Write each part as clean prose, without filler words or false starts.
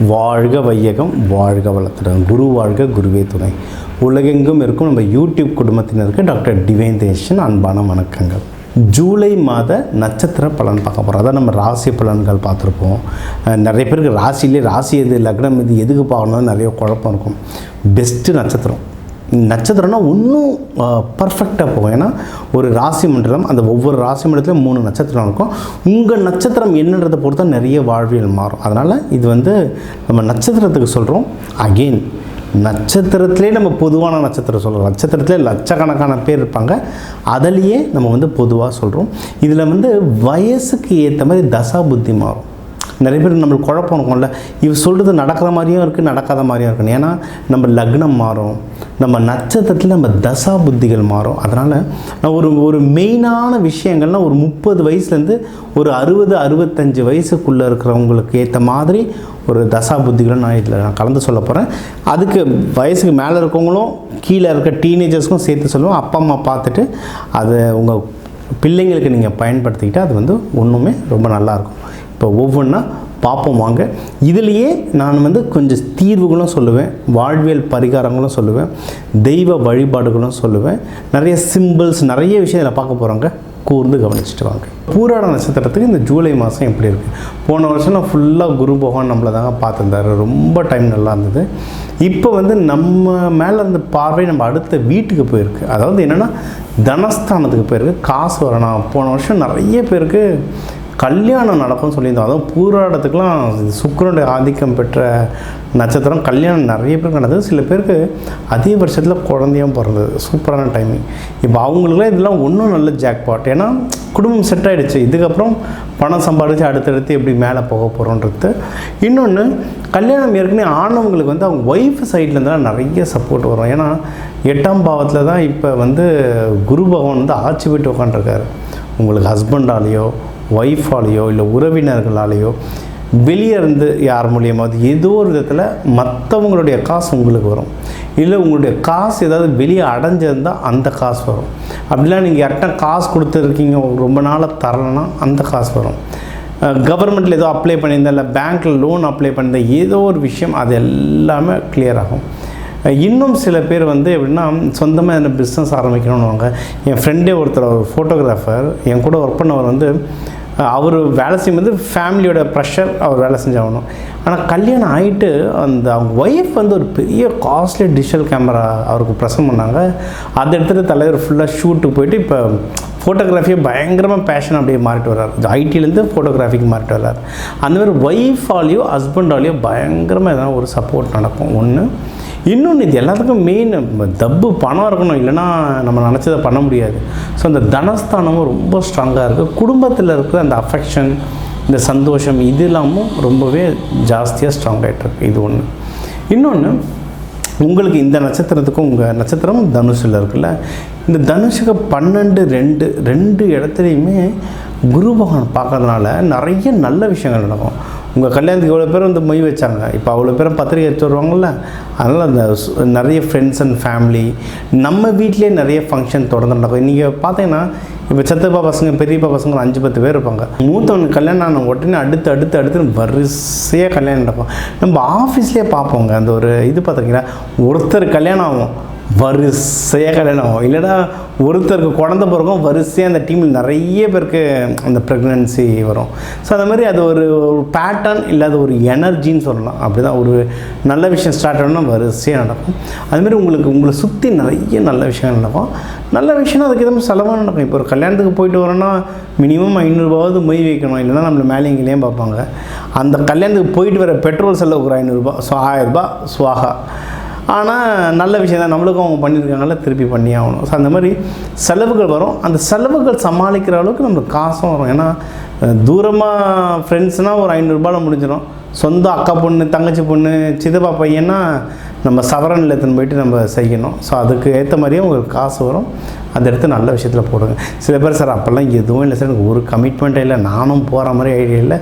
வாழ்க வையகம், வாழ்க வளத்துடன். குரு வாழ்க, குருவே துணை. உலகெங்கும் இருக்கும் நம்ம யூடியூப் குடும்பத்தினருக்கு டாக்டர் டிவைன் தேஷன் அன்பான வணக்கங்கள். ஜூலை மாத நட்சத்திர பலன் பார்க்க போகிறோம். அதான் நம்ம ராசி பலன்கள் பார்த்துருப்போம். நிறைய பேருக்கு ராசி எது, லக்னம் இது, எதுக்கு பார்க்கணும்னு நிறைய குழப்பம் இருக்கும். பெஸ்ட்டு நட்சத்திரம்னா இன்னும் பர்ஃபெக்டாக போகும். ஏன்னா ஒரு ராசி மண்டலம், அந்த ஒவ்வொரு ராசி மண்டலத்துலையும் 3 நட்சத்திரம் இருக்கும். உங்கள் நட்சத்திரம் என்னன்றதை பொறுத்தா நிறைய வாழ்வியல் மாறும். அதனால் இது நம்ம நட்சத்திரத்துக்கு சொல்கிறோம். அகெயின் நட்சத்திரத்திலே நம்ம பொதுவான நட்சத்திரம் சொல்கிறோம். நட்சத்திரத்திலே லட்சக்கணக்கான பேர் இருப்பாங்க. அதிலேயே நம்ம பொதுவாக சொல்கிறோம். இதில் வயசுக்கு ஏற்ற மாதிரி தசா புத்தி மாறும். நிறைய பேர் நம்மளுக்கு குழப்பம் இருக்கும்ல, இவ சொல்கிறது நடக்கிற மாதிரியும் இருக்குது, நடக்காத மாதிரியும் இருக்குது. ஏன்னா நம்ம லக்னம் மாறும், நம்ம நட்சத்திரத்தில் நம்ம தசா புத்திகள் மாறும். அதனால் நான் ஒரு மெயினான விஷயங்கள்னால் ஒரு 30 வயசுலேருந்து ஒரு 60-65 வயசுக்குள்ளே இருக்கிறவங்களுக்கு ஏற்ற மாதிரி ஒரு தசா புத்திகளை நான் கலந்து சொல்ல போகிறேன். அதுக்கு வயசுக்கு மேலே இருக்கவங்களும் கீழே இருக்க டீனேஜர்ஸ்க்கும் சேர்த்து சொல்லுவோம். அப்பா அம்மா பார்த்துட்டு அதை உங்கள் பிள்ளைங்களுக்கு நீங்கள் பயன்படுத்திக்கிட்டால் அது ஒன்றுமே ரொம்ப நல்லாயிருக்கும். இப்போ ஒவ்வொன்றா பார்ப்போம் வாங்க. இதிலேயே நான் கொஞ்சம் தீர்வுகளும் சொல்லுவேன், வாழ்வியல் பரிகாரங்களும் சொல்லுவேன், தெய்வ வழிபாடுகளும் சொல்லுவேன். நிறைய சிம்பிள்ஸ், நிறைய விஷயம் இதில் பார்க்க போகிறாங்க. கூர்ந்து கவனிச்சுட்டு வாங்க. பூராட நட்சத்திரத்துக்கு இந்த ஜூலை மாதம் எப்படி இருக்குது? போன வருஷம் நான் ஃபுல்லாக குரு பகவான் நம்மளை தாங்க பார்த்துருந்தாரு. ரொம்ப டைம் நல்லா இருந்தது. இப்போ நம்ம மேலே இருந்த பார்வை நம்ம அடுத்த வீட்டுக்கு போயிருக்கு. அதாவது என்னென்னா தனஸ்தானத்துக்கு போயிருக்கு. காசு வரணும். போன வருஷம் நிறைய பேருக்கு கல்யாணம் நடக்கும்னு சொல்லியிருந்தோம். அதுவும் பூராடத்துக்கெலாம் சுக்கிரனுடைய ஆதிக்கம் பெற்ற நட்சத்திரம். கல்யாணம் நிறைய பேருக்கு நடந்தது. சில பேருக்கு அதே வருஷத்தில் குழந்தையும் பிறந்தது. சூப்பரான டைமிங். இப்போ அவங்களுக்குலாம் இதெல்லாம் ஒன்றும் நல்ல ஜாக்பாட். ஏன்னா குடும்பம் செட் ஆகிடுச்சு. இதுக்கப்புறம் பணம் சம்பாதிச்சு அடுத்தடுத்து எப்படி மேலே போக போகிறோன்றது. இன்னொன்று, கல்யாணம் ஏற்கனவே ஆனவங்களுக்கு அவங்க ஒய்ஃப் சைட்லேருந்துலாம் நிறைய சப்போர்ட் வரும். ஏன்னா 8ஆம் பாவத்தில் தான் இப்போ குரு பகவான் ஆட்சி போய்ட்டு உட்காந்துருக்காரு. உங்களுக்கு ஹஸ்பண்டாலேயோ ஒய்ஃபாலேயோ இல்லை உறவினர்களாலேயோ வெளியே இருந்து யார் மூலியமாவது ஏதோ ஒரு விதத்தில் மற்றவங்களுடைய காசு உங்களுக்கு வரும். இல்லை உங்களுடைய காசு ஏதாவது வெளியே அடைஞ்சிருந்தால் அந்த காசு வரும். அப்படிலாம் நீங்கள் யார்கிட்ட காசு கொடுத்துருக்கீங்க, ரொம்ப நாளாக தரலைன்னா அந்த காசு வரும். கவர்மெண்ட்டில் ஏதோ அப்ளை பண்ணியிருந்தா, இல்லை பேங்க்கில் லோன் அப்ளை பண்ணியிருந்தால் ஏதோ ஒரு விஷயம் அது எல்லாமே கிளியர் ஆகும். இன்னும் சில பேர் எப்படின்னா சொந்தமாக என்ன பிஸ்னஸ் ஆரம்பிக்கணும்னுவாங்க. என் ஃப்ரெண்டே ஒருத்தர், ஒரு ஃபோட்டோகிராஃபர், என் கூட ஒர்க் பண்ணவர் அவர் வேலை செய்யும் ஃபேமிலியோட ப்ரெஷர் அவர் வேலை செஞ்சாகணும். ஆனால் கல்யாணம் ஆகிட்டு அவங்க ஒய்ஃப் ஒரு பெரிய காஸ்ட்லி டிஜிட்டல் கேமரா அவருக்கு ப்ரெசன்ட் பண்ணாங்க. அதை எடுத்துகிட்டு தலைவர் ஃபுல்லாக ஷூட்டுக்கு போயிட்டு இப்போ ஃபோட்டோகிராஃபியை பயங்கரமாக பேஷன் அப்படியே மாறிட்டு வர்றார். ஐடியிலேருந்து ஃபோட்டோகிராஃபிக்கு மாறிட்டு வர்றார். அந்த மாதிரி ஒய்ஃபாலேயோ ஹஸ்பண்டாலேயோ பயங்கரமாக எதனா ஒரு சப்போர்ட் நடக்கும். ஒன்று. இன்னொன்று, இது எல்லாத்துக்கும் மெயின் பணம் இருக்கணும், இல்லைன்னா நம்ம நினச்சதை பண்ண முடியாது. ஸோ அந்த தனஸ்தானமும் ரொம்ப ஸ்ட்ராங்காக இருக்குது. குடும்பத்தில் இருக்கிற அந்த அஃபெக்ஷன், இந்த சந்தோஷம், இது இல்லாமல் ரொம்பவே ஜாஸ்தியாக ஸ்ட்ராங் ஆகிட்டுருக்கு. இது ஒன்று. இன்னொன்று, உங்களுக்கு இந்த நட்சத்திரத்துக்கும், உங்கள் நட்சத்திரம் தனுஷில் இருக்குல்ல, இந்த தனுஷுக்கு 12-2 இடத்துலையுமே குரு பகவான் பார்க்கறதுனால நிறைய நல்ல விஷயங்கள் நடக்கும். உங்கள் கல்யாணத்துக்கு எவ்வளோ பேர் மொய் வச்சாங்க, இப்போ அவ்வளோ பேரும் பத்திரிக்கை எடுத்து வருவாங்கள்ல. அதனால் அந்த நிறைய ஃப்ரெண்ட்ஸ் அண்ட் ஃபேமிலி, நம்ம வீட்டிலே நிறைய ஃபங்க்ஷன் தொடர்ந்து நடக்கும். நீங்கள் பார்த்தீங்கன்னா இப்போ சத்தப்பா பசங்க, பெரியப்பா பசங்க 5-10 பேர் இருப்பாங்க. மூத்தவனுக்கு கல்யாணம் ஆன உடனே அடுத்து வரிசையாக கல்யாணம் நடக்கும். நம்ம ஆஃபீஸ்லேயே பார்ப்போங்க. அந்த ஒரு இது பார்த்துருக்கீங்களா, ஒருத்தர் கல்யாணம் ஆகும், வரிசையாக கல்யாணம் ஆகும். இல்லைனா ஒருத்தருக்கு குழந்தை பிறக்கும், வரிசையாக அந்த டீமில் நிறைய பேருக்கு அந்த ப்ரெக்னன்சி வரும். ஸோ அந்த மாதிரி அது ஒரு பேட்டர்ன், இல்லாத ஒரு எனர்ஜின்னு சொல்லலாம். அப்படி தான் ஒரு நல்ல விஷயம் ஸ்டார்ட் ஆகணும்னா வரிசையாக நடக்கும். அதுமாதிரி உங்களை சுற்றி நிறைய நல்ல விஷயங்கள் நடக்கும். நல்ல விஷயம்னா அதுக்கு எதுவும் செலவாக நடக்கும். இப்போ ஒரு கல்யாணத்துக்கு போயிட்டு வரோன்னா மினிமம் 500 மொய் வைக்கணும், இல்லைனா நம்மளை மேலே இங்கேயும் பார்ப்பாங்க. அந்த கல்யாணத்துக்கு போயிட்டு வர பெட்ரோல் செலவுக்கு ஒரு 500, ஸோ 1000 சுவாகா. ஆனால் நல்ல விஷயம் தான், நம்மளுக்கும் அவங்க பண்ணியிருக்காங்கல்ல, திருப்பி பண்ணி ஆகணும். ஸோ அந்த மாதிரி செலவுகள் வரும். அந்த செலவுகள் சமாளிக்கிற அளவுக்கு நம்மளுக்கு காசும் வரும். ஏன்னா தூரமாக ஃப்ரெண்ட்ஸ்னால் ஒரு 500 முடிஞ்சிடும். சொந்த அக்கா பொண்ணு, தங்கச்சி பொண்ணு, சித்தப்பா பையன்னா நம்ம சவரனில் எடுத்துன்னு போயிட்டு நம்ம செய்யணும். ஸோ அதுக்கு ஏற்ற மாதிரியே உங்களுக்கு காசு வரும். அதை எடுத்து நல்ல விஷயத்தில் போடுங்க. சில பேர் சார் அப்போல்லாம் எதுவும் இல்லை சார், எனக்கு ஒரு கமிட்மெண்ட்டே இல்லை, நானும் போகிற மாதிரி ஐடியா இல்லை,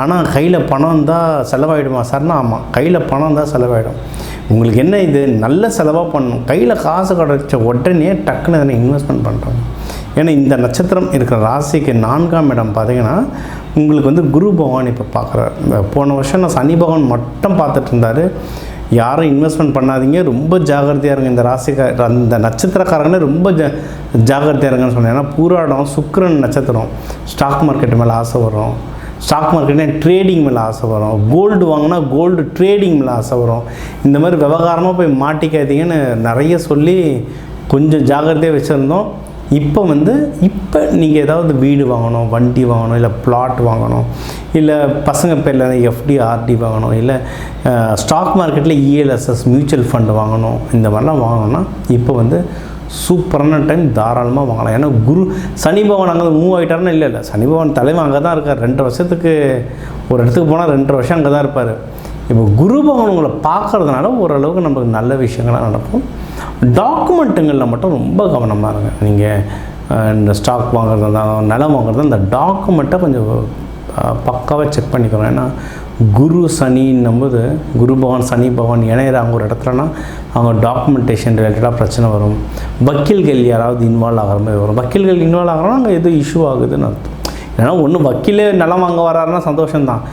ஆனால் கையில் பணம் இருந்தால் செலவாயிடுமா சார்னா? ஆமாம், கையில் பணம் இருந்தால் செலவாயிடும். உங்களுக்கு என்ன இது நல்ல செலவாக பண்ணணும், கையில் காசு கிடச்ச உடனே டக்குன்னு அதனை இன்வெஸ்ட்மெண்ட் பண்ணுறோம். ஏன்னா இந்த நட்சத்திரம் இருக்கிற ராசிக்கு 4ஆம் இடம் பார்த்திங்கன்னா உங்களுக்கு வந்து குரு பகவான் இப்போ பார்க்குறாரு. போன வருஷம் நான் சனி பகவான் மட்டும் பார்த்துட்டு இருந்தார். யாரும் இன்வெஸ்ட்மெண்ட் பண்ணாதீங்க, ரொம்ப ஜாகிரதையாக இருங்க. இந்த ராசிக்கார இந்த நட்சத்திரக்காரங்களே ரொம்ப ஜாகிரதையாக இருங்கன்னு சொன்னேன். ஏன்னா பூராடம் சுக்கிரன் நட்சத்திரம், ஸ்டாக் மார்க்கெட்டு மேலே ஆசை வரும், ஸ்டாக் மார்க்கெட்னா ட்ரேடிங் மேலே ஆசை வரும், கோல்டு வாங்கினா கோல்டு ட்ரேடிங் மேலே ஆசை வரும். இந்த மாதிரி விவகாரமாக போய் மாட்டிக்காதீங்கன்னு நிறைய சொல்லி கொஞ்சம் ஜாகிரதையாக வச்சுருந்தோம். இப்போ நீங்கள் ஏதாவது வீடு வாங்கணும், வண்டி வாங்கணும், இல்லை பிளாட் வாங்கணும், இல்லை பசங்க பேரில் எஃப்டி ஆர்டி வாங்கணும், இல்லை ஸ்டாக் மார்க்கெட்டில் இஎல்எஸ்எஸ் மியூச்சுவல் ஃபண்டு வாங்கணும், இந்த மாதிரிலாம் வாங்கணும்னா இப்போ சூப்பரான டைம், தாராளமாக வாங்கலாம். ஏன்னா சனி பகவான் அங்கே மூவ் ஆகிட்டாருன்னா இல்லை சனி பகவான் தலைவன் அங்கே தான் இருக்கார். 2 வருஷத்துக்கு ஒரு இடத்துக்கு போனால் 2 வருஷம் அங்கே தான் இருப்பார். இப்போ குரு பகவான் உங்களை பார்க்குறதுனால ஓரளவுக்கு நமக்கு நல்ல விஷயங்கள்லாம் நடக்கும். டாக்குமெண்ட்டுங்களில் மட்டும் ரொம்ப கவனமாக இருங்க. நீங்கள் இந்த ஸ்டாக் வாங்குறதா இருந்தாலும் நிலம் வாங்குறதா இந்த டாக்குமெண்ட்டை கொஞ்சம் பக்காவாக செக் பண்ணிக்கணும். ஏன்னா குரு சனின்னும்போது குரு பகவான் சனி பகவான் இணையிறாங்க ஒரு இடத்துலனா அவங்க டாக்குமெண்டேஷன் ரிலேட்டடாக பிரச்சனை வரும். வக்கீல்கள் யாராவது இன்வால்வ் ஆகிற மாதிரி வரும். வக்கீல்கள் இன்வால்வ் ஆகிறாங்கன்னா அங்கே எதுவும் இஷ்யூ ஆகுதுன்னு அர்த்தம். ஏன்னா ஒன்று வக்கீலே நிலம் வாங்க வராருன்னா சந்தோஷம்தான்,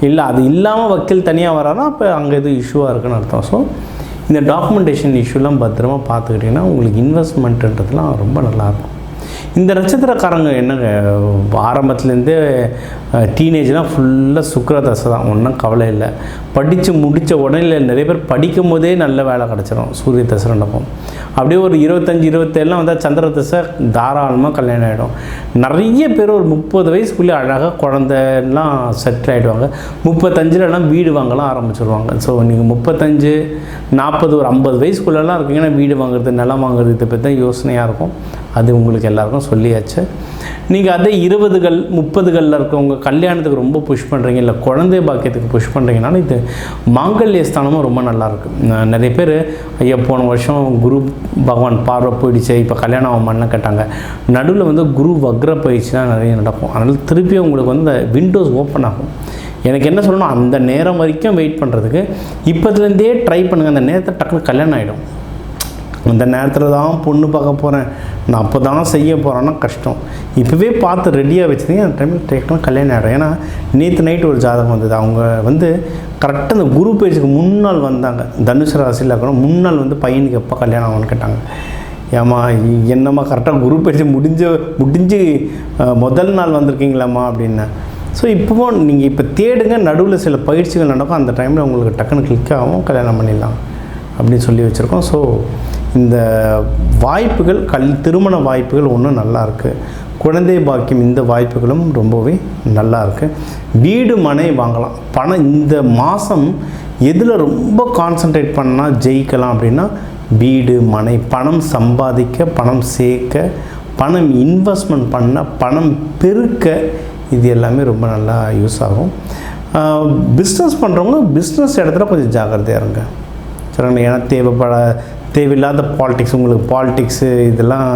இல்லை அது இல்லாமல் வக்கீல் தனியாக வராருன்னா அப்போ அங்கே எதுவும் இஷ்யூவாக இருக்குன்னு அர்த்தம். ஸோ இந்த டாக்குமெண்டேஷன் இஷ்யூலாம் பத்திரமா பார்த்துக்கிட்டிங்கன்னா உங்களுக்கு இன்வெஸ்ட்மெண்ட்டுன்றதுலாம் ரொம்ப நல்லாயிருக்கும். இந்த நட்சத்திரக்காரங்க என்னங்க ஆரம்பத்துலேருந்தே டீனேஜ்லாம் ஃபுல்லாக சுக்கிர தசை தான், ஒன்றும் கவலை இல்லை. படித்து முடித்த உடனே நிறைய பேர் படிக்கும் போதே நல்ல வேலை கிடச்சிரும். சூரிய தசை நடக்கும். அப்படியே ஒரு 25-27 வந்தால் சந்திர தசை தாராளமாக கல்யாணம் ஆகிடும். நிறைய பேர் ஒரு 30 வயசுக்குள்ளே அழகாக குழந்தைலாம் செட்டில் ஆகிடுவாங்க. 35லலாம் வீடு வாங்கலாம் ஆரம்பிச்சிடுவாங்க. ஸோ நீங்கள் 35, 40, ஒரு 50 வயசுக்குள்ளெல்லாம் இருக்கீங்கன்னா வீடு வாங்குறது, நிலம் வாங்குறது இதை பற்றி தான் யோசனையாக இருக்கும். அது உங்களுக்கு எல்லாருக்கும் சொல்லியாச்சு. நீங்கள் அதே 20கள் 30களில் இருக்கவங்க கல்யாணத்துக்கு ரொம்ப புஷ் பண்ணுறீங்க, இல்லை குழந்தை பாக்கியத்துக்கு புஷ் பண்ணுறீங்கனால இது மாங்கல்ய ஸ்தானமும் ரொம்ப நல்லாயிருக்கு. நிறைய பேர் ஐயா போன வருஷம் குரு பகவான் பார்வை போயிடுச்சு, இப்போ கல்யாணம் ஆகுமான்னு கேட்டாங்க. நடுவில் குரு வக்ர பயிற்சி தான் நிறைய நடக்கும். அதனால் திருப்பி உங்களுக்கு இந்த விண்டோஸ் ஓப்பன் ஆகும். எனக்கு என்ன சொல்லணும், அந்த நேரம் வரைக்கும் வெயிட் பண்ணுறதுக்கு இப்போதுலேருந்தே ட்ரை பண்ணுங்கள். அந்த நேரத்தை டக்குனு கல்யாணம் ஆகிடும். அந்த நேரத்தில் தான் பொண்ணு பார்க்க போகிறேன், நான் அப்போ தான் செய்ய போகிறேன்னா கஷ்டம். இப்போவே பார்த்து ரெடியாக வச்சுருந்தீங்க, அந்த டைமில் டேக்கெலாம் கல்யாணம் ஆகிடும். ஏன்னா நேற்று நைட்டு ஒரு ஜாதகம் வந்தது. அவங்க கரெக்டாக அந்த குரு பேஜுக்கு முன்னாள் வந்தாங்க. தனுசு ராசியில் இருக்கணும். முன்னாள் பையனுக்கு எப்போ கல்யாணம் ஆகும்னு கேட்டாங்க. ஏம்மா என்னம்மா கரெக்டாக குரு பேஜ் முடிஞ்சு முதல் நாள் வந்திருக்கீங்களாம்மா அப்படின்னேன். ஸோ இப்போவும் நீங்கள் இப்போ தேடுங்க, நடுவில் சில பயிற்சிகள் நடக்கும், அந்த டைமில் உங்களுக்கு டக்குன்னு கிளிக் ஆகும், கல்யாணம் பண்ணிடலாம் அப்படின்னு சொல்லி வச்சுருக்கோம். ஸோ இந்த வாய்ப்புகள் திருமண வாய்ப்புகள் ஒன்றும் நல்லாயிருக்கு. குழந்தை பாக்கியம் இந்த வாய்ப்புகளும் ரொம்பவே நல்லாயிருக்கு. வீடு மனை வாங்கலாம். பணம் இந்த மாதம் எதில் ரொம்ப கான்சன்ட்ரேட் பண்ணால் ஜெயிக்கலாம் அப்படின்னா வீடு மனை, பணம் சம்பாதிக்க, பணம் சேர்க்க, பணம் இன்வெஸ்ட்மெண்ட் பண்ண, பணம் பெருக்க, இது எல்லாமே ரொம்ப நல்லா யூஸ் ஆகும். பிஸ்னஸ் பண்ணுறவங்க பிஸ்னஸ் இடத்துல கொஞ்சம் ஜாக்கிரதையாக இருங்க சரிங்களா. ஏன்னா தேவையில்லாத பாலிடிக்ஸ், உங்களுக்கு பாலிடிக்ஸு இதெல்லாம்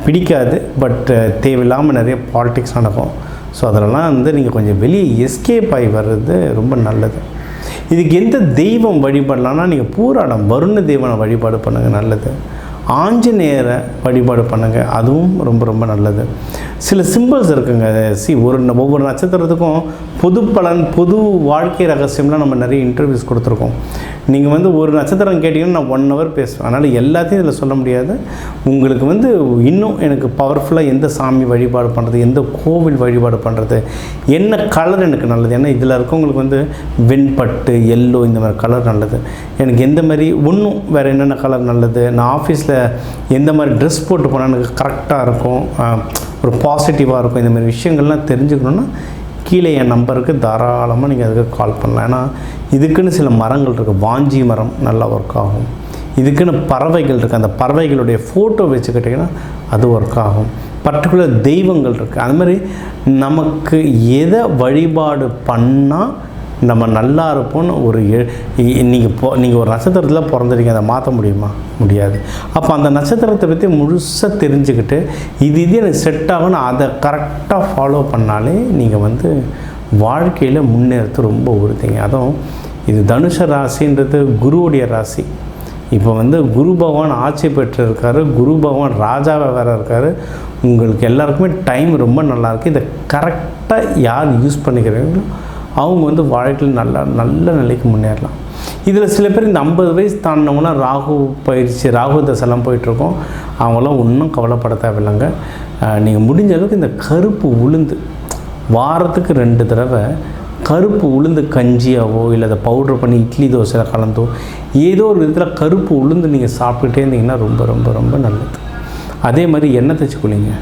பிடிக்காது, பட் தேவையில்லாமல் நிறைய பாலிடிக்ஸ் நடக்கும். ஸோ அதிலலாம் நீங்கள் கொஞ்சம் வெளியே எஸ்கேப் ஆகி வர்றது ரொம்ப நல்லது. இதுக்கு எந்த தெய்வம் வழிபடலான்னா நீங்கள் பூராடம் வருண தெய்வனை வழிபாடு பண்ணுங்கள், நல்லது. ஆஞ்சநேயரை வழிபாடு பண்ணுங்கள், அதுவும் ரொம்ப ரொம்ப நல்லது. சில சிம்பிள்ஸ் இருக்குங்க. ஒவ்வொரு நட்சத்திரத்துக்கும் பொது பலன், பொது வாழ்க்கை ரகசியம்லாம் நம்ம நிறைய இன்டர்வியூஸ் கொடுத்துருக்கோம். நீங்கள் ஒரு நட்சத்திரம் கேட்டிங்கன்னா நான் 1 hour பேசுவேன். அதனால் எல்லாத்தையும் இதில் சொல்ல முடியாது. உங்களுக்கு இன்னும் எனக்கு பவர்ஃபுல்லாக எந்த சாமி வழிபாடு பண்ணுறது, எந்த கோவில் வழிபாடு பண்ணுறது, என்ன கலர் எனக்கு நல்லது. ஏன்னா இதில் இருக்கவங்களுக்கு வெண்பட்டு, எல்லோ, இந்த மாதிரி கலர் நல்லது. எனக்கு எந்த மாதிரி ஒன்றும் வேறு என்னென்ன கலர் நல்லது, நான் ஆஃபீஸில் எந்த மாதிரி ட்ரெஸ் போட்டு போனால் எனக்கு கரெக்டாக இருக்கும், ஒரு பாசிட்டிவாக இருக்கும், இந்த மாதிரி விஷயங்கள்லாம் தெரிஞ்சுக்கணுன்னா கீழே என் நம்பருக்கு தாராளமாக நீங்கள் அதுக்கு கால் பண்ணலாம். ஏன்னா இதுக்குன்னு சில மரங்கள் இருக்குது. வாஞ்சி மரம் நல்லா ஒர்க் ஆகும். இதுக்குன்னு பறவைகள் இருக்குது. அந்த பறவைகளுடைய ஃபோட்டோ வச்சுக்கிட்டிங்கன்னா அது ஒர்க் ஆகும். பர்டிகுலர் தெய்வங்கள் இருக்குது. அது மாதிரி நமக்கு எதை வழிபாடு பண்ணால் நம்ம நல்லா இருப்போம்னு நீங்கள் ஒரு நட்சத்திரத்தில் பிறந்திருக்கீங்க, அதை மாற்ற முடியுமா? முடியாது. அப்போ அந்த நட்சத்திரத்தை பற்றி முழுசாக தெரிஞ்சுக்கிட்டு இது எனக்கு செட் ஆகணும், அதை கரெக்டாக ஃபாலோ பண்ணாலே நீங்கள் வாழ்க்கையில் முன்னேறது ரொம்ப உறுதிங்க. அதுவும் இது தனுஷ ராசின்றது குருவுடைய ராசி. இப்போ வந்து குரு பகவான் ஆட்சி பெற்றிருக்காரு, குரு பகவான் ராஜாவாக வேறு இருக்கார். உங்களுக்கு எல்லாருக்குமே டைம் ரொம்ப நல்லாயிருக்கு. இதை கரெக்டாக யார் யூஸ் பண்ணிக்கிறீங்களோ அவங்க வந்து வாழ்க்கையில் நல்ல நிலைக்கு முன்னேறலாம். இதில் சில பேர் இந்த 50 வயசு தாண்டினவங்களாம் ராகு பயிற்சி, ராகு தசைலாம் போயிட்டுருக்கோம். அவங்களாம் ஒன்றும் கவலைப்பட தேவையில்லைங்க. நீங்கள் முடிஞ்ச அளவுக்கு இந்த கருப்பு உளுந்து வாரத்துக்கு 2 தடவை கருப்பு உளுந்து கஞ்சியாவோ இல்லை அதை பவுடர் பண்ணி இட்லி தோசையில் கலந்தோ ஏதோ ஒரு விதத்தில் கருப்பு உளுந்து நீங்கள் சாப்பிட்டுட்டே இருந்தீங்கன்னா ரொம்ப ரொம்ப ரொம்ப நல்லது. அதே மாதிரி எண்ணெய் தேய்ச்சி குளிங்க.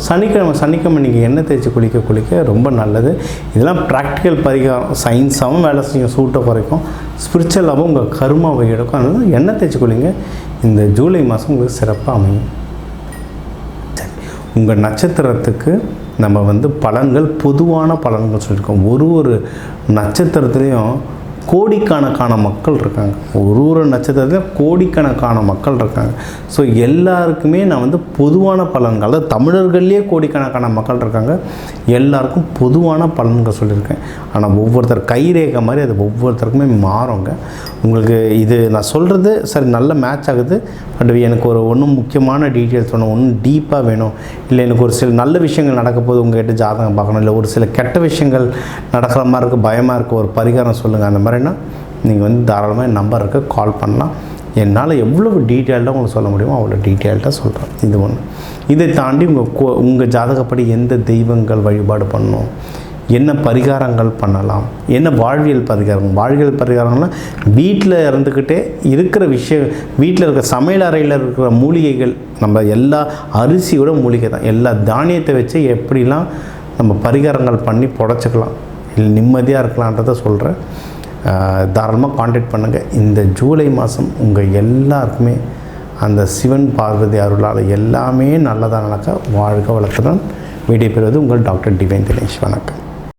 சனிக்கிழமை நீங்கள் எண்ணெய் தேய்ச்சி குளிக்க ரொம்ப நல்லது. இதெல்லாம் ப்ராக்டிக்கல் பரிகாரம், சயின்ஸாகவும் வேலை செய்யும், சூட்டை குறைக்கும், ஸ்பிரிச்சுவலாகவும் உங்கள் கருமாவை எடுக்கும். அதனால எண்ணெய் தேய்ச்சி குளிங்க. இந்த ஜூலை மாதம் உங்களுக்கு சிறப்பாக அமையும். சரி, உங்கள் நட்சத்திரத்துக்கு நம்ம வந்து பலன்கள், பொதுவான பலன்கள் சொல்லியிருக்கோம். ஒரு நட்சத்திரத்துலேயும் கோடிக்கணக்கான மக்கள் இருக்காங்க. ஒரு நட்சத்திரத்தில் கோடிக்கணக்கான மக்கள் இருக்காங்க. ஸோ எல்லாருக்குமே நான் வந்து பொதுவான பலன்கள், அதாவது தமிழர்கள்லேயே கோடிக்கணக்கான மக்கள் இருக்காங்க, எல்லாருக்கும் பொதுவான பலன்கள் சொல்லியிருக்கேன். ஆனால் ஒவ்வொருத்தர் கைரேகை மாதிரி அது ஒவ்வொருத்தருக்குமே மாறுங்க. உங்களுக்கு இது நான் சொல்கிறது சரி நல்ல மேட்ச் ஆகுது. பட் எனக்கு ஒன்றும் முக்கியமான டீட்டெயில்ஸ் வேணும், ஒன்றும் டீப்பாக வேணும், இல்லை எனக்கு ஒரு சில நல்ல விஷயங்கள் நடக்க போது உங்கள்கிட்ட ஜாதகம் பார்க்கணும், இல்லை ஒரு சில கெட்ட விஷயங்கள் நடக்கிற மாதிரி இருக்குது, பயமாக இருக்குது, ஒரு பரிகாரம் சொல்லுங்கள், அந்த மாதிரினா நீங்கள் வந்து தாராளமாக என் நம்பர் இருக்குது, கால் பண்ணலாம். என்னால் எவ்வளோ டீட்டெயில்டாக உங்களுக்கு சொல்ல முடியுமோ அவ்வளோ டீட்டெயில்டாக சொல்கிறேன். இது ஒன்று. இதை தாண்டி உங்கள் ஜாதகப்படி எந்த தெய்வங்கள் வழிபாடு பண்ணணும், என்ன பரிகாரங்கள் பண்ணலாம், என்ன வாழ்வியல் பரிகாரங்கள்லாம் வீட்டில் இருந்துக்கிட்டே இருக்கிற விஷயம், வீட்டில் இருக்கிற சமையல் அறையில் இருக்கிற மூலிகைகள், நம்ம எல்லா அரிசியோட மூலிகை தான், எல்லா தானியத்தை வச்சு எப்படிலாம் நம்ம பரிகாரங்கள் பண்ணி புடச்சிக்கலாம், இல்லை நிம்மதியாக இருக்கலான்றதை சொல்கிறேன். தாராளமாக காண்டாக்ட் பண்ணுங்கள். இந்த ஜூலை மாதம் உங்கள் எல்லாருக்குமே அந்த சிவன் பார்வதி அருளால் எல்லாமே நல்லதாக நடக்க வாழ்க வளத்துடன் விடைபெறுவது உங்கள் டாக்டர் டிவைன் தினேஷ். வணக்கம்.